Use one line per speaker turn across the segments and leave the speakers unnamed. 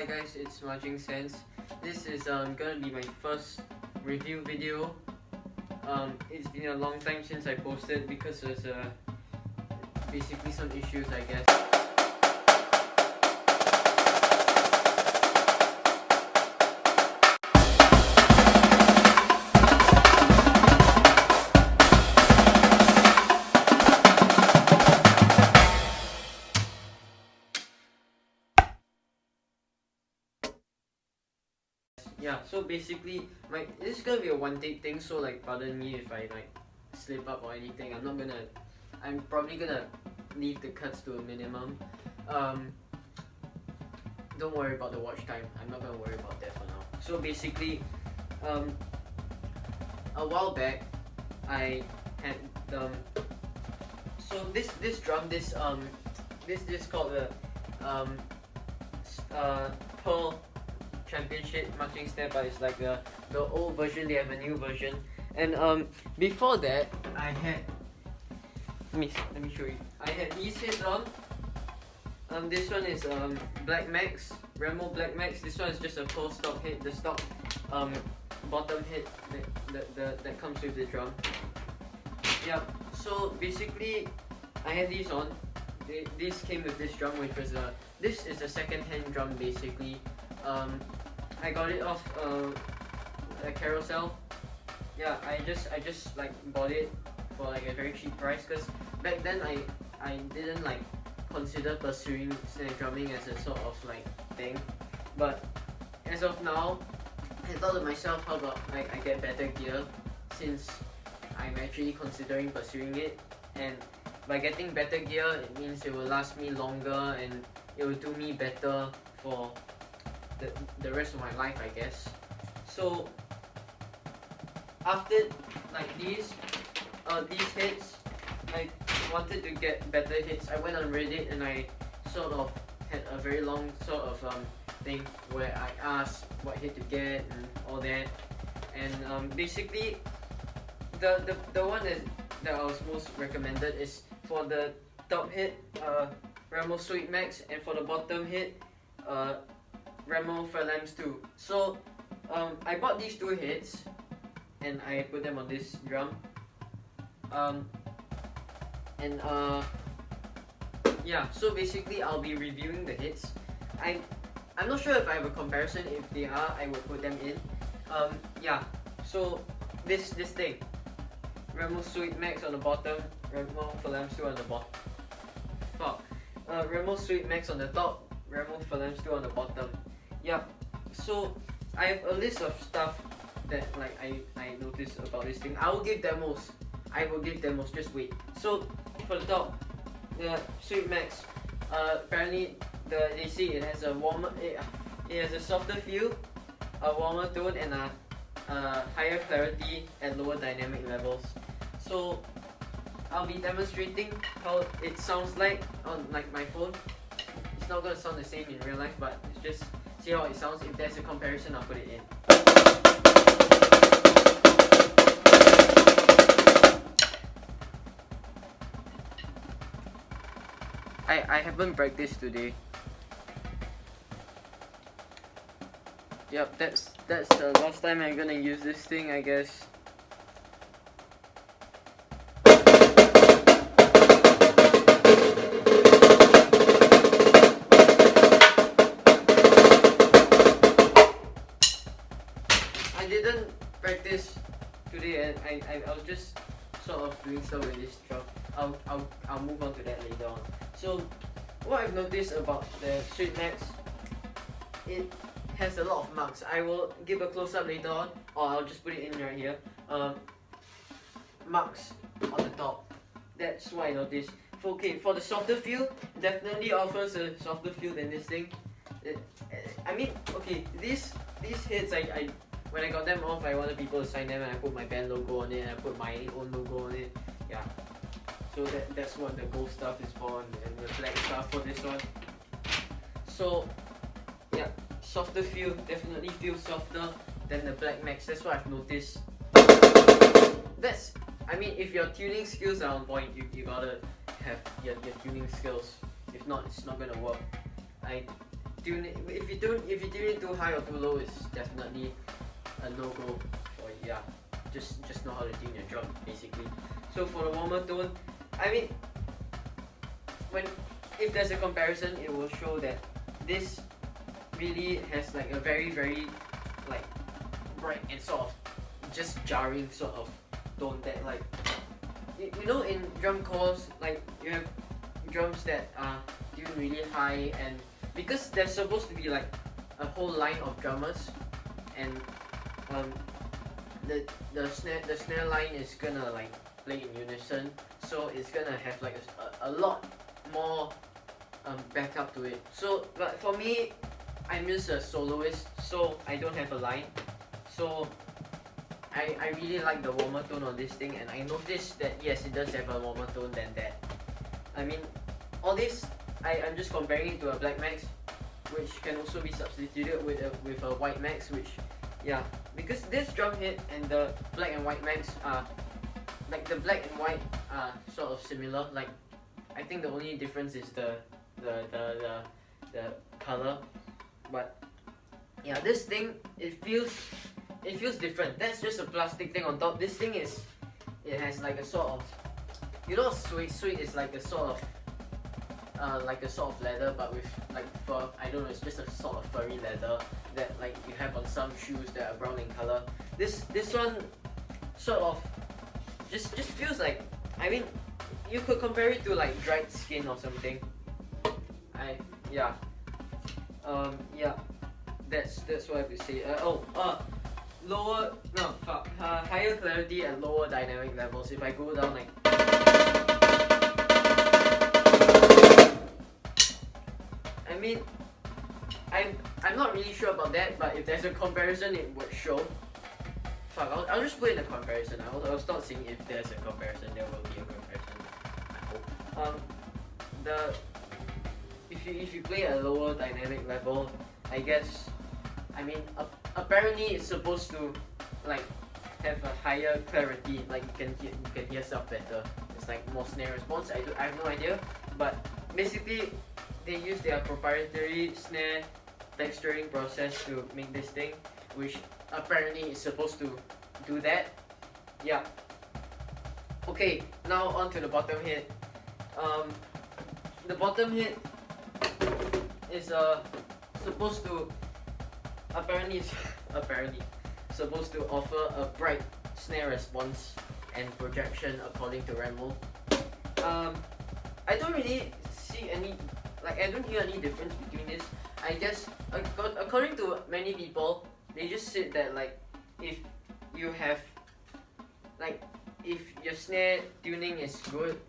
Hi guys, it's Marching Sense. This is gonna be my first review video. It's been a long time since I posted because there's basically some issues, I guess. Yeah, so basically, this is gonna be a one-take thing. So like, pardon me if I slip up or anything. I'm probably gonna leave the cuts to a minimum. Don't worry about the watch time. I'm not gonna worry about that for now. So basically, a while back, I had so this drum, this called the Pearl Championship marching snare, but it's like the old version. They have a new version, and before that I had let me show you. I had these hits on. This one is Black Max, Remo Black Max. This one is just a full stock hit, the stock bottom hit that comes with the drum. Yeah, so basically I had these on. These came with this drum, which was this is a second-hand drum basically. I got it off a carousel. Yeah, I just like bought it for like a very cheap price, because back then I didn't like consider pursuing snare drumming as a sort of like thing, but as of now I thought to myself, how about like I get better gear, since I'm actually considering pursuing it, and by getting better gear it means it will last me longer and it will do me better for the rest of my life, I guess. So after like these hits, I wanted to get better hits. I went on Reddit and I sort of had a very long sort of thing where I asked what hit to get and all that, and basically the one that I was most recommended is for the top hit, Remo Suede Max, and for the bottom hit, Remo Falams 2. So I bought these two hits and I put them on this drum. Yeah, so basically I'll be reviewing the hits. I'm not sure if I have a comparison. If they are, I will put them in. Yeah, so this thing, Remo Suede Max on the bottom, Remo Falams 2 on the bottom. Remo Suede Max on the top, Remo Falams 2 on the bottom. Yeah, so I have a list of stuff that like I noticed about this thing. I will give demos, just wait. So for the top, the Suede Max, apparently they say it has a warmer, it has a softer feel, a warmer tone, and a higher clarity at lower dynamic levels. So I'll be demonstrating how it sounds like on like my phone. It's not gonna sound the same in real life, but it's just see how it sounds. If there's a comparison, I'll put it in. I haven't practiced today. Yep, that's the last time I'm gonna use this thing, I guess. I didn't practice today, and I was just sort of doing stuff with this drum. I'll move on to that later on. So what I've noticed about the Suede Max, it has a lot of marks. I will give a close-up later on, or I'll just put it in right here. Marks on the top. That's what I noticed. Okay, for the softer feel, definitely offers a softer feel than this thing. I mean, okay, these hits, when I got them off, I wanted people to sign them, and I put my band logo on it, and I put my own logo on it. Yeah. So that's what the gold stuff is for, and the black stuff for this one. So yeah, softer feel, definitely feels softer than the Black Max. That's what I've noticed. I mean, if your tuning skills are on point, you gotta have your tuning skills. If not, it's not gonna work. if you tune it too high or too low, it's definitely a no-go. Or yeah, just know how to tune your drum basically. So for the warmer tone, I mean, if there's a comparison, it will show that this really has like a very like bright and sort of just jarring sort of tone that like you know, in drum calls, like you have drums that are tuned really high, and because there's supposed to be like a whole line of drummers, and the snare line is gonna like play in unison, so it's gonna have like a lot more backup to it. So but for me, I'm just a soloist, so I don't have a line, so I really like the warmer tone on this thing, and I noticed that yes, it does have a warmer tone than that. I mean, all this, I'm just comparing it to a black max, which can also be substituted with a white max, which, yeah, because this drum hit and the black and white max are, like the black and white are sort of similar. Like, I think the only difference is the color, but yeah, this thing, it feels different. That's just a plastic thing on top. This thing it has like a sort of, you know, suede is like a sort of leather, but with like fur. I don't know, it's just a sort of furry leather that like you have on some shoes that are brown in color. This one sort of just feels like, I mean, you could compare it to like dried skin or something. Yeah, that's what I would say. Higher clarity and lower dynamic levels. If I go down like, I mean, I'm not really sure about that, but if there's a comparison, it would show. Fuck, I'll just put in a comparison. I'll start seeing if there's a comparison. There will be a comparison, I hope. If you play a lower dynamic level, I guess, I mean, apparently it's supposed to like have a higher clarity, like you can hear stuff better. It's like more snare response. I have no idea, but basically they use their proprietary snare texturing process to make this thing, which apparently is supposed to do that. Yeah. Okay, now on to the bottom hit. The bottom hit is supposed to apparently supposed to offer a bright snare response and projection, according to Remo. I don't really see any, like, I don't hear any difference between this. I guess according to many people, they just said that like if you have, like, if your snare tuning is good,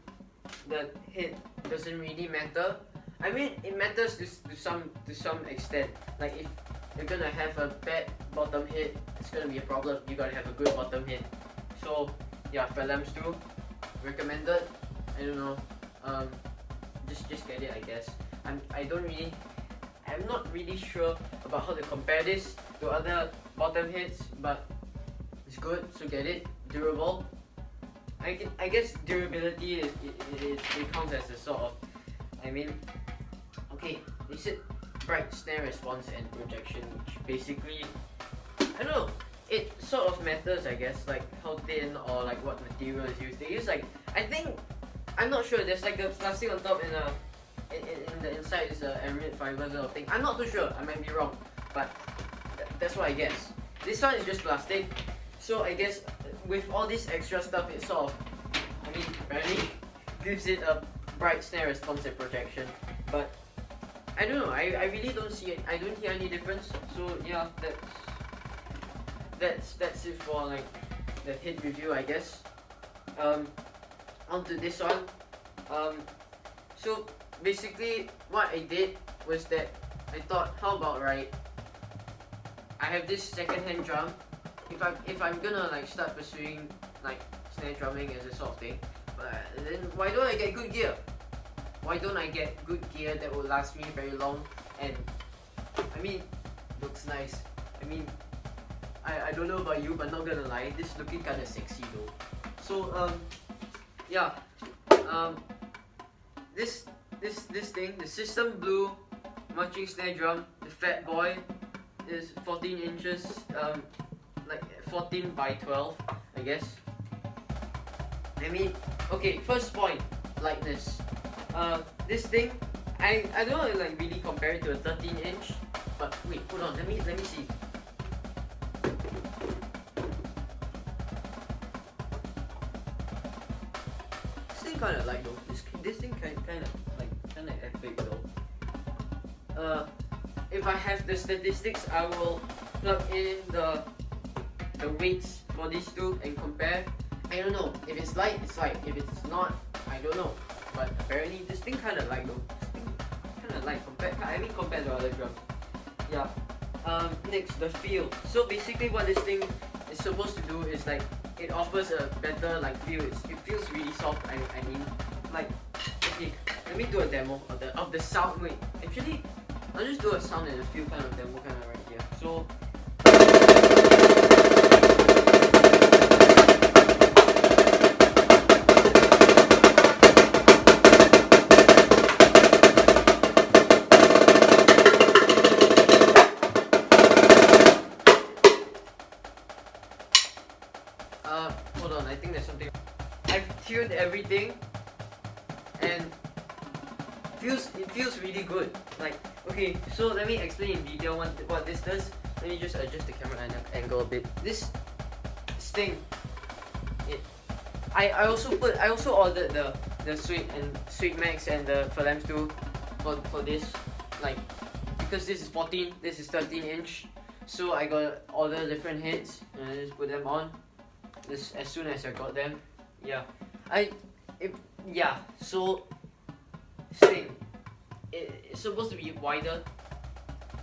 the hit doesn't really matter. I mean, it matters to some extent. Like, if you're gonna have a bad bottom hit, it's gonna be a problem. You gotta have a good bottom hit. So yeah, Falams too, recommended. I don't know. Just get it, I guess. I'm not really sure about how to compare this to other bottom hits, but it's good, so get it. Durable. I guess durability it counts as a sort of, I mean, okay, they said bright snare response and projection, which basically, I don't know, it sort of matters, I guess, like how thin or like what material is used. They use like, I think, I'm not sure, there's like a plastic on top and in the inside is a aramid fiber sort of thing. I'm not too sure, I might be wrong, but that's what I guess. This one is just plastic, so I guess with all this extra stuff, it sort of, I mean, apparently gives it a bright snare response and projection. But I don't know, I really don't see it. I don't hear any difference. So yeah, that's it for like the hit review, I guess. Onto this one. So basically what I did was that I thought, how about, right, I have this second-hand drum. If I'm gonna like start pursuing like snare drumming as a sort of thing, but then why don't I get good gear? Why don't I get good gear that will last me very long and, I mean, looks nice. I mean, I don't know about you, but not gonna lie, this is looking kinda sexy though. So yeah, this thing, the System Blue marching snare drum, the Phatboy, is 14 inches, like 14 by 12, I guess. I mean, okay, first point, lightness. This thing, I don't know, like really compare it to a 13 inch, but wait, hold on, let me see. This thing kind of light though. This thing kind of epic though. If I have the statistics, I will plug in the weights for these two and compare. I don't know. If it's light, it's light. If it's not, I don't know. But apparently this thing kind of light though. This thing kind of light compared to other drums. Yeah. Next, the feel. So basically what this thing is supposed to do is like, it offers a better like feel. It feels really soft. I mean, like, okay, let me do a demo of the sound. Wait, actually, I'll just do a sound and a feel kind of demo kind of right here. So. Hold on, I think there's something. I've tuned everything and it feels really good. Like, okay, so let me explain in detail what this does. Let me just adjust the camera angle a bit. This thing, I also ordered the Suede Max and the Falams too for this, like, because this is 14, this is 13 inch. So I got all the different heads and I just put them on. This as soon as I got them, yeah. So this thing, it's supposed to be wider,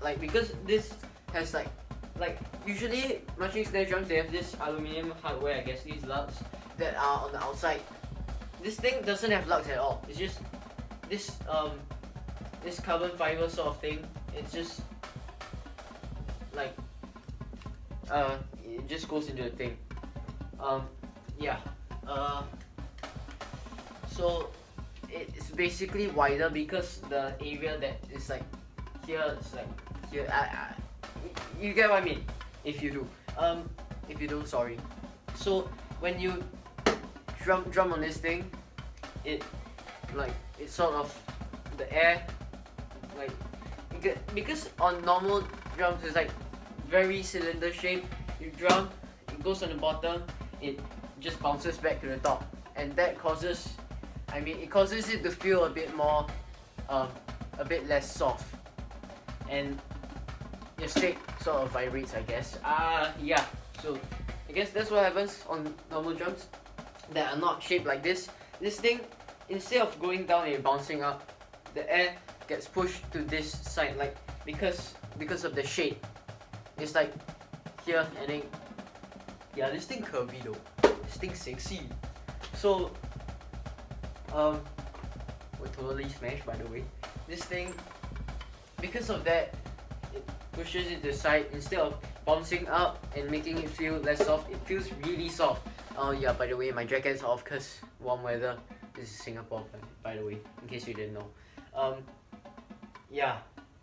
like, because this has like usually marching snare drums, they have this aluminium hardware, I guess, these lugs that are on the outside. This thing doesn't have lugs at all. It's just this this carbon fiber sort of thing. It's just like it just goes into the thing. Yeah. So it's basically wider because the area that is like here, it's like here. You get what I mean? If you do. If you don't, sorry. So when you drum on this thing, it sort of, the air, like, because on normal drums it's like very cylinder shape. You drum, it goes on the bottom, it just bounces back to the top, and that causes, it causes it to feel a bit more, a bit less soft, and your stick sort of vibrates, I guess. Yeah. So I guess that's what happens on normal drums that are not shaped like this. This thing, instead of going down and bouncing up, the air gets pushed to this side, like, because of the shape. It's like here, and then, yeah, this thing curvy though. This thing sexy. So we're totally smashed, by the way. This thing, because of that, it pushes it to the side. Instead of bouncing up and making it feel less soft, it feels really soft. Oh yeah, by the way, my jacket's off because warm weather. This is Singapore, by the way, in case you didn't know. Yeah,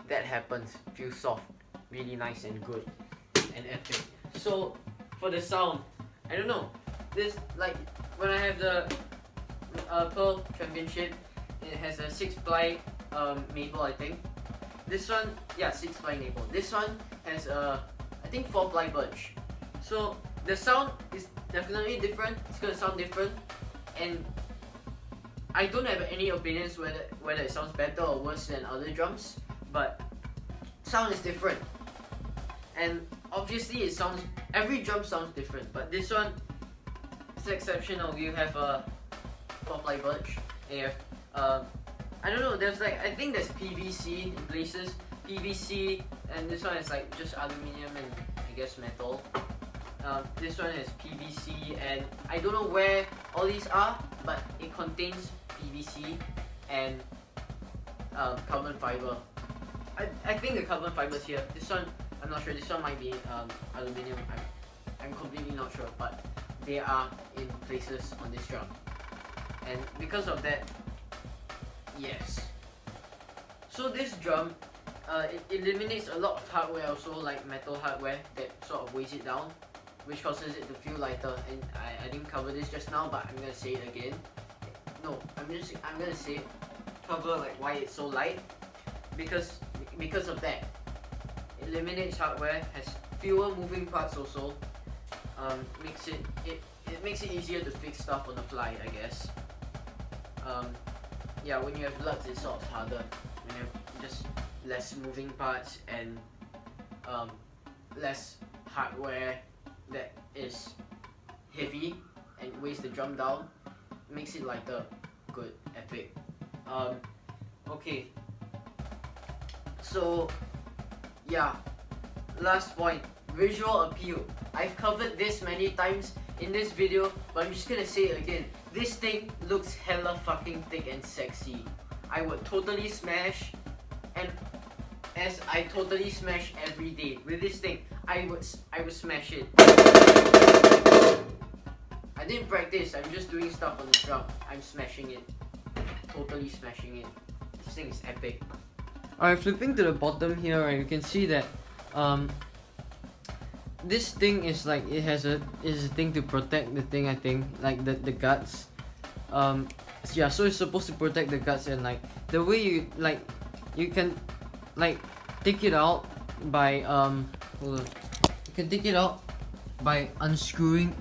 that happens. Feels soft, really nice and good and epic. So for the sound, I don't know. This, like, when I have the Pearl Championship, it has a 6-ply maple, I think. This one, yeah, 6-ply maple. This one has a, I think, 4-ply birch. So the sound is definitely different. It's gonna sound different, and I don't have any opinions whether it sounds better or worse than other drums, but sound is different. And obviously it sounds, every drum sounds different, but this one, it's exceptional. You have a 4-ply birch, and you have, I don't know, there's like, I think there's PVC in places, PVC, and this one is like just aluminium and I guess metal. This one has PVC, and I don't know where all these are, but it contains PVC and carbon fiber. I think the carbon fiber's here. This one, I'm not sure. This one might be aluminium. I'm completely not sure, but they are in places on this drum. And because of that, yes. So this drum, it eliminates a lot of hardware also, like metal hardware that sort of weighs it down, which causes it to feel lighter. And I didn't cover this just now, but I'm gonna say it again. No, I'm gonna say it, cover like why it's so light, because of that. It eliminates hardware, has fewer moving parts also. Makes it makes it easier to fix stuff on the fly, I guess. Yeah, when you have lugs, it's sort of harder. When you have just less moving parts and less hardware that is heavy and weighs the drum down, makes it lighter. Good, epic. Okay. So yeah, last point, visual appeal. I've covered this many times in this video, but I'm just gonna say it again. This thing looks hella fucking thick and sexy. I would totally smash, and as I totally smash every day with this thing, I would smash it. I didn't practice, I'm just doing stuff on the drum. I'm smashing it. Totally smashing it. This thing is epic. Alright, flipping to the bottom here, right, you can see that this thing is like, it has a thing to protect the thing, I think, like the guts. Yeah, so it's supposed to protect the guts, and like the way you can like take it out by hold on. You can take it out by unscrewing,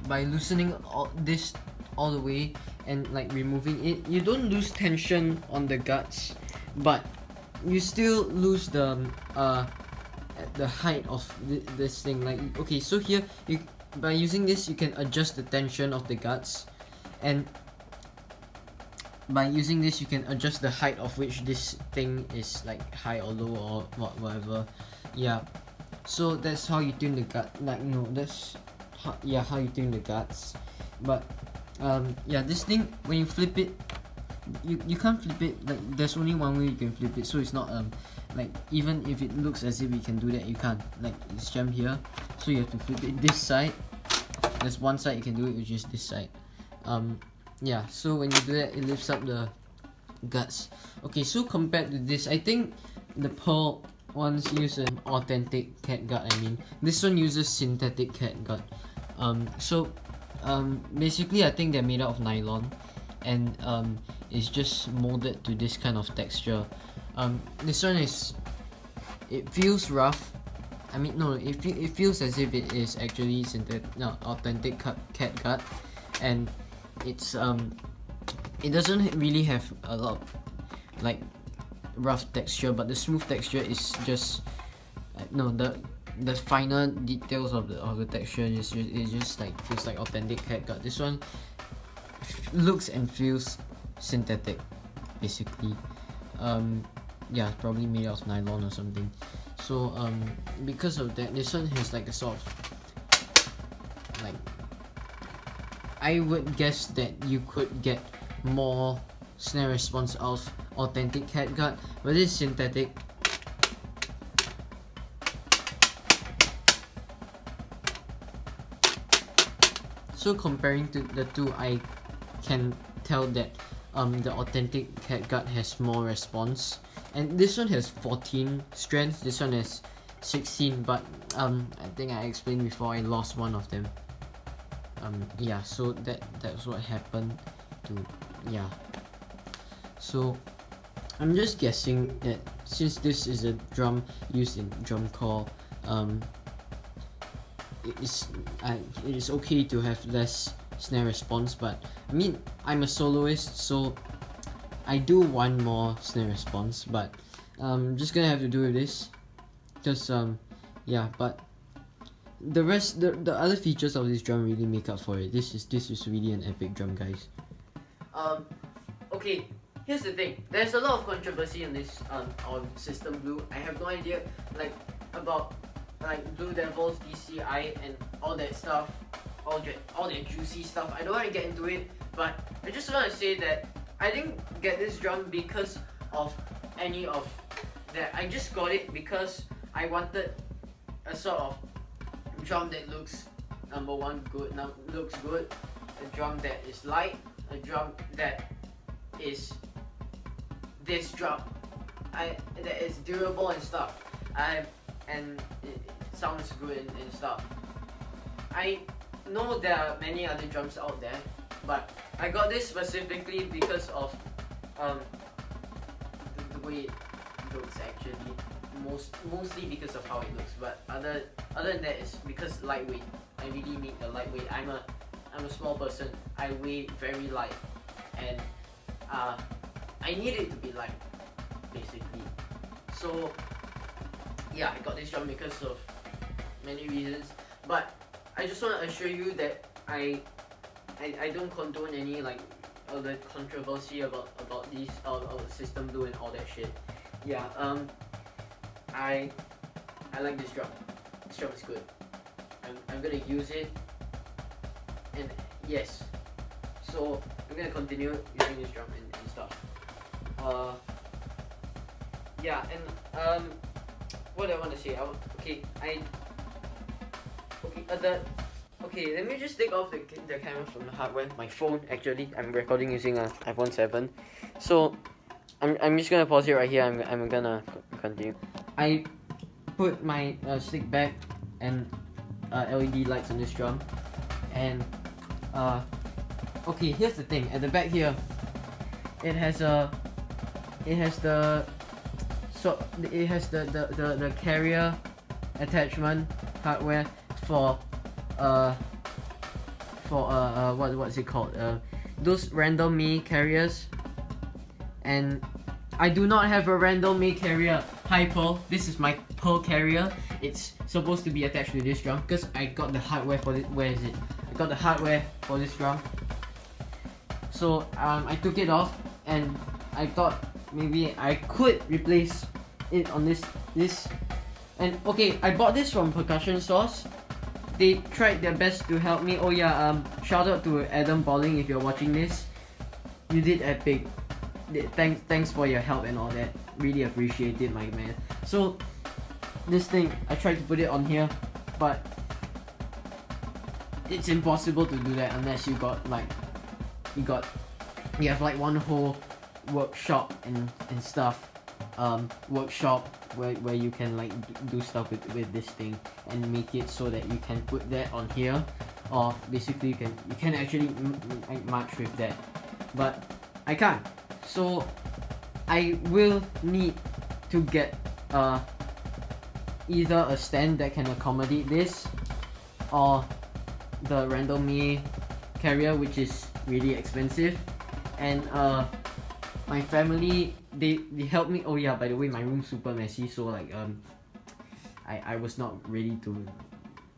by loosening this all the way and like removing it. You don't lose tension on the guts, but you still lose the height of this thing. Like, okay, so here by using this you can adjust the tension of the guts, and by using this you can adjust the height of which this thing is like high or low or whatever. Yeah, so that's how you tune the gut. Like, no, that's how you tune the guts. But yeah, this thing, when you flip it, you can't flip it, like there's only one way you can flip it, so it's not like, even if it looks as if we can do that, you can't. Like, it's jammed here, so you have to flip it this side. There's one side you can do it, which is this side. Yeah, so when you do that, it lifts up the guts. Okay, so compared to this, I think the pearl ones use an authentic cat gut. I mean, this one uses synthetic cat gut. Basically I think they're made out of nylon, and it's just molded to this kind of texture. This one it feels rough. I mean, no, it feels as if it is actually authentic cat gut, and it's it doesn't really have a lot of like rough texture, but the smooth texture is just the finer details of the texture is just like feels like authentic cat gut. This one looks and feels synthetic, basically. Yeah, probably made out of nylon or something. So because of that, this one has like a sort of like, I would guess that you could get more snare response out of authentic cat gut, but this is synthetic. So comparing to the two, I can tell that the authentic cat gut has more response, and this one has 14 strength, this one has 16, but I think I explained before, I lost one of them. Yeah, so that's what happened to, yeah. So I'm just guessing that since this is a drum used in drum corps, it is okay to have less snare response. But I mean, I'm a soloist, so I do want more snare response, but I'm just gonna have to do with this, because yeah. But the rest, the other features of this drum really make up for it. This is really an epic drum, guys. Okay, here's the thing. There's a lot of controversy on this on System Blue. I have no idea about Blue Devil's DCI and all that stuff, all that juicy stuff. I don't want to get into it, but I just want to say that I didn't get this drum because of any of that. I just got it because I wanted a sort of drum that looks, number one, good, looks good, a drum that is light, a drum that is this drum. that is durable and stuff. And it sounds good and stuff. I know there are many other drums out there, but I got this specifically because of the way it looks actually. Mostly because of how it looks, but other than that, it's because lightweight. I really need a lightweight. I'm a small person. I weigh very light, and I need it to be light, basically. So yeah, I got this drum because of many reasons, but I just want to assure you that I don't condone any like other controversy about these system blue and all that shit. Yeah, I like this drum. This drum is good. I'm gonna use it, and yes, so I'm gonna continue using this drum and stuff. Yeah, and what I want to say, let me just take off the camera from the hardware. My phone, actually, I'm recording using an iPhone 7. So I'm just gonna pause it right here. I'm gonna continue. I put my stick back and LED lights on this drum, and okay, here's the thing. At the back here, it has the carrier attachment hardware for what's it called? Those random me carriers. And I do not have a random me carrier. Hi Pearl, this is my Pearl carrier. It's supposed to be attached to this drum because I got the hardware for it. Where is it? I got the hardware for this drum. So I took it off, and I thought maybe I could replace it on this. And okay, I bought this from Percussion Source. They tried their best to help me. Oh yeah, shout out to Adam Bolling if you're watching this. You did epic. Thanks for your help and all that. Really appreciate it, my man. So this thing, I tried to put it on here, but it's impossible to do that unless you have like one whole workshop and stuff. Workshop where you can like do stuff with this thing and make it so that you can put that on here, or basically you can actually march with that, but I can't. So I will need to get either a stand that can accommodate this, or the random me carrier, which is really expensive. And my family, they helped me. Oh yeah, by the way, my room's super messy, so like I was not ready to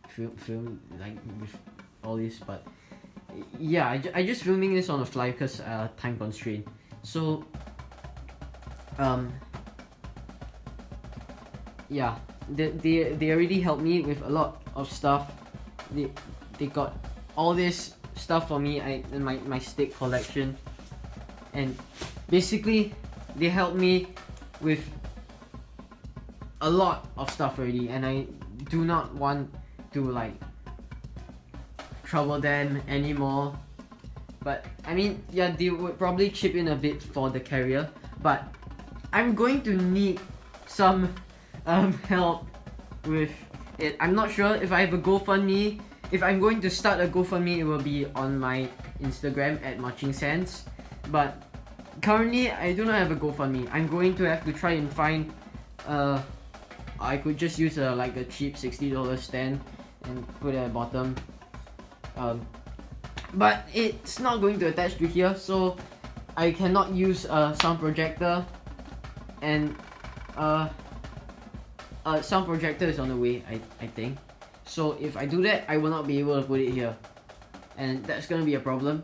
film like with all this, but yeah, I just filming this on the fly because time constraint. So yeah, they already helped me with a lot of stuff. They got all this stuff for me, in my stick collection, and basically they helped me with a lot of stuff already, and I do not want to like trouble them anymore. But I mean, yeah, they would probably chip in a bit for the carrier, but I'm going to need some help with it. I'm not sure if I have a GoFundMe. If I'm going to start a GoFundMe, it will be on my Instagram at Marching Sands. But currently, I do not have a GoFundMe. I'm going to have to try and find. I could just use like a cheap $60 stand and put it at the bottom. But it's not going to attach to here, so I cannot use a sound projector. And sound projector is on the way, I think. So if I do that, I will not be able to put it here, and that's gonna be a problem.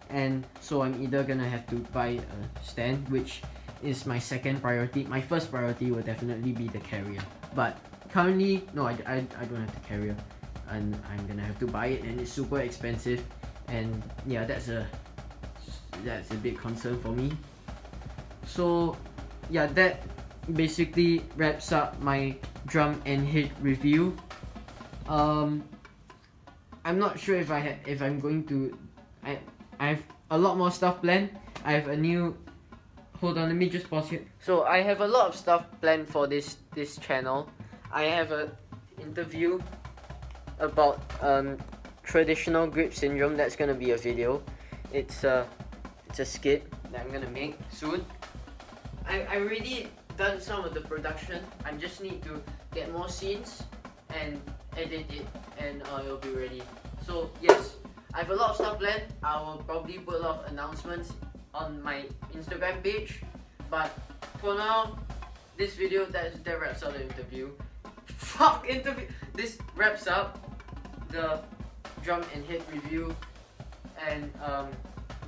And so I'm either gonna have to buy a stand, which is my second priority. My first priority will definitely be the carrier, but currently no, I don't have the carrier, and I'm gonna have to buy it, and it's super expensive. And yeah, that's a big concern for me. So yeah, that basically wraps up my drum and hit review. I'm not sure if I'm going to. I have a lot more stuff planned. I have a new hold on, let me just pause here. So I have a lot of stuff planned for this channel. I have a interview about traditional grip syndrome. That's gonna be a video. It's a skit that I'm gonna make soon. I already done some of the production. I just need to get more scenes and edit it, and it'll be ready. So yes, I have a lot of stuff planned. I will probably put a lot of announcements on my Instagram page, but for now, this video that wraps up the interview. Fuck interview. This wraps up the drum and hit review and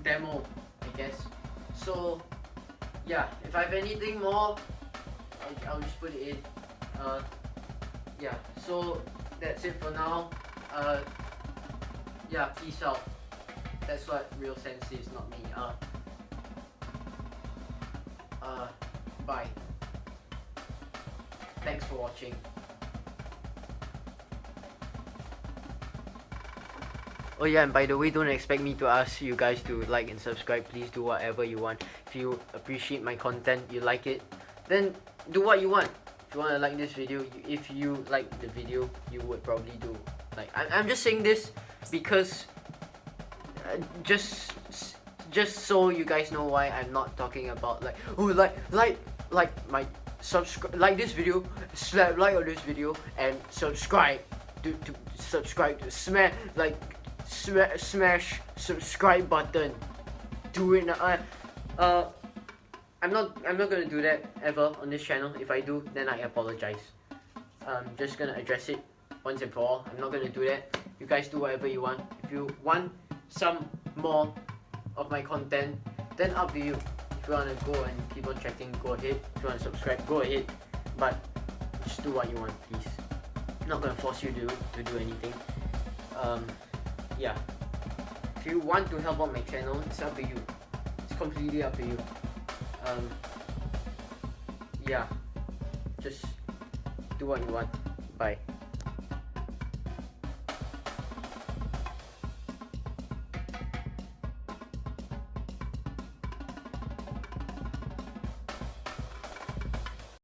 demo, I guess. So yeah, if I have anything more, I'll just put it in. Yeah, so that's it for now. Yeah, peace out. That's what real sense is, not me. Bye. Thanks for watching. Oh yeah, and by the way, don't expect me to ask you guys to like and subscribe. Please do whatever you want. If you appreciate my content, you like it, then do what you want. If you want to like this video, if you like the video, you would probably do. Like, I'm just saying this because just so you guys know why I'm not talking about like, oh, like my subscribe, like this video, slap like on this video, and subscribe to subscribe to smash subscribe button. Do it now. I'm not gonna do that ever on this channel. If I do, then I apologize. I'm just gonna address it once and for all. I'm not gonna do that. You guys do whatever you want. If you want some more of my content, then up to you. If you wanna go and keep on checking, go ahead. If you wanna subscribe, go ahead. But just do what you want, please. I'm not gonna force you to do anything. Yeah. If you want to help out my channel, it's up to you. It's completely up to you. Yeah. Just do what you want. Bye.